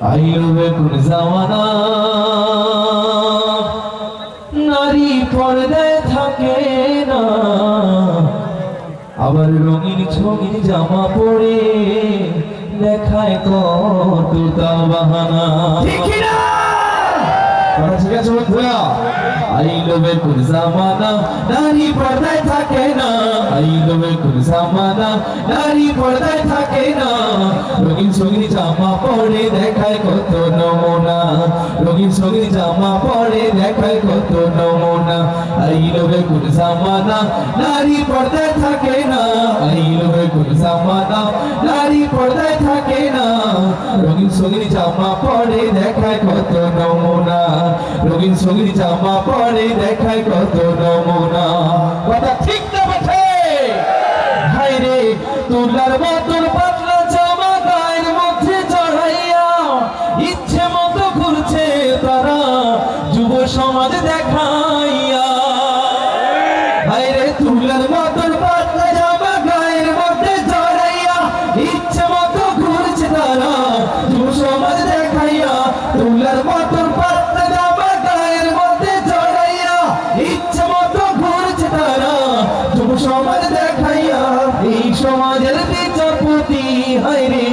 আইবে কোন জামানা নারী পর্দায় থাকে না, আবার রঙিন ছঙিন জামা পরে দেখায় কত বাহানা। ঠিক না? ঠিক আছে বন্ধুরা, আইবে কোন জামানা নারী পর্দায় থাকে না, আইবে কোন জামানা নারী পর্দায় থাকে না, রঙিন ছঙিন জামা পরে দেখায় কত নমুনা, রঙিন ছঙিন জামা পরে দেখায় কত নমুনা। আইবে কোন জামানা নারী পর্দায় থাকে না, আইবে কোন জামানা নারী পর্দায় থাকে না, রঙিন ছঙিন জামা পরে দেখায় কত নমুনা, রঙিন ছঙিন জামা পরে দেখায় কত নমুনা। কথা ঠিক না বেঠে? হাই রে তুলার মতন পাতলা জামা গায়ের মধ্যে চড়াইয়া ইচ্ছে মতো ঘুরছে তারা যুব সমাজ দেখাইয়া। হাই রে তুলার মতন পাতলা জামা গায়ের মধ্যে চড়াইয়া ইচ্ছে মতো ঘুরছে তারা যুব সমাজ দেখাইয়া। তুলার মতন পাতলা জামা গায়ের মধ্যে চড়াইয়া ইচ্ছে মতো ঘুরছে তারা যুব সমাজ দেখাইয়া। এই সমাজের বিচারপতি, হায় রে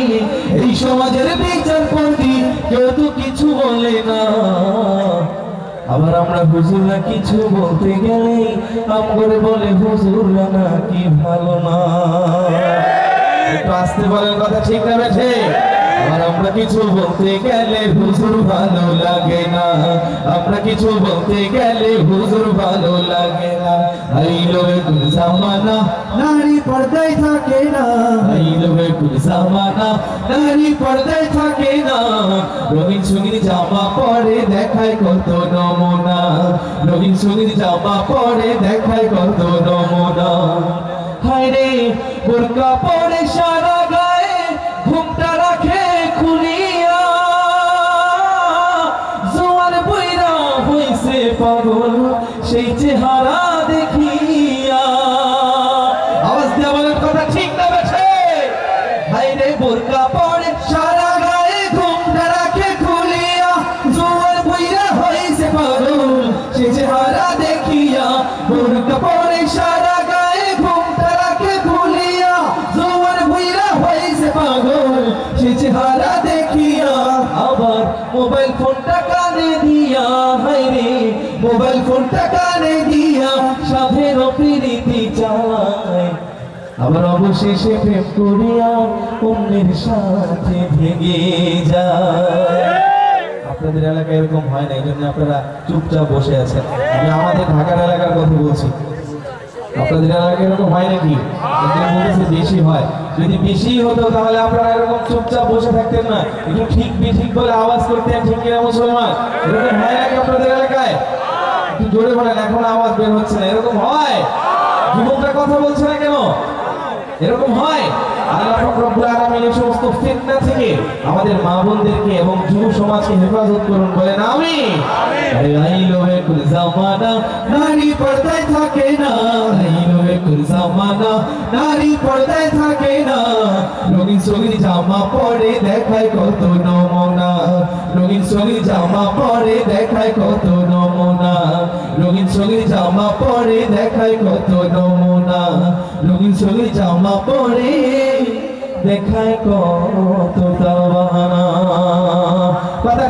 এই সমাজের বিচারপতি কেউ তো কিছু বলে না, আবার আমরা হুজুররা কিছু বলতে গেলে আমগরে বলে হুজুররা নাকি ভালো না। একটু আসতে বলেন, কথা ঠিক না বেঠে? আর আমরা কিছু বলতে গেলে হুজুর ভালো লাগে না, আমরা কিছু বলতে গেলে হুজুর ভালো লাগে না। আইলো কোন জামানা নারী পর্দায় থাকে না, আইলো কোন জামানা নারী পর্দায় থাকে না, রঙিন ছঙিন জামা পরে দেখায় কত নমুনা, রঙিন ছঙিন জামা পরে দেখায় কত নমুনা। হায় রে বোরকা পরে সারা গায়ে ঘুমটা রাখে খুলিয়া, জোয়ার বইরা হইছে পাগল সেই চেহারা দেখিয়া। আওয়াজ দিয়ে বলেন, কথা ঠিক না বেঠে? হায় রে বোরকা পরে সারা গায়ে ঘুমটা রাখে খুলিয়া, জোয়ার বইরা হইছে পাগল সেই চেহারা দেখিয়া। বোরকা পরে সারা গায়ে ঘুমটা রাখে খুলিয়া, জোয়ার বইরা হইছে পাগল সেই চেহারা দেখিয়া। আবার মোবাইল ফোনটা কানে দিয়া, হায় রে মোবাইল ফোনটা কানে দিয়া সাধের প্রীতি চালায়, আবার অবশেষে প্রেম করিয়া অন্যের সাথে ভেঙে যায়। আপনাদের এলাকায় এরকম হয় না, এই জন্য আপনারা চুপচাপ বসে আছেন। আমি আমাদের ঢাকার এলাকার কথা বলছি, আপনাদের এলাকায় এরকম হয় নাকি? বেশি হয়। যদি বেশি হতো তাহলে আপনারা এরকম চুপচাপ বসে থাকতেন না, একটু ঠিক বেঠিক বলে আওয়াজ করতেন। ঠিক কিনা মুসলমান? এরকম হয় নাকি আপনাদের এলাকায়? একটু জোরে বলেন, এখন আওয়াজ বের হচ্ছে না। এরকম হয়? যুবকরা কথা বলছে না কেন? এরকম হয়? আল্লাহ পাক রব্বুল আলামিন এই সমস্ত ফিতনা থেকে আমাদের মা বোনদেরকে এবং যুব সমাজকে হেফাজত করুন, বলেন আমিন। আরে আইলো কোন জামানা নারী পর্দায় থাকে না, আইলো কোন জামানা নারী পর্দায় থাকে না, রঙিন ছঙিন জামা পরে দেখায় কত নমুনা, রঙিন ছঙিন জামা পরে দেখায় কত নমুনা, রঙিন ছঙিন জামা পরে দেখায় কত নমুনা, রঙিন ছঙিন জামা পরে দেখায় কত বাহানা। কথা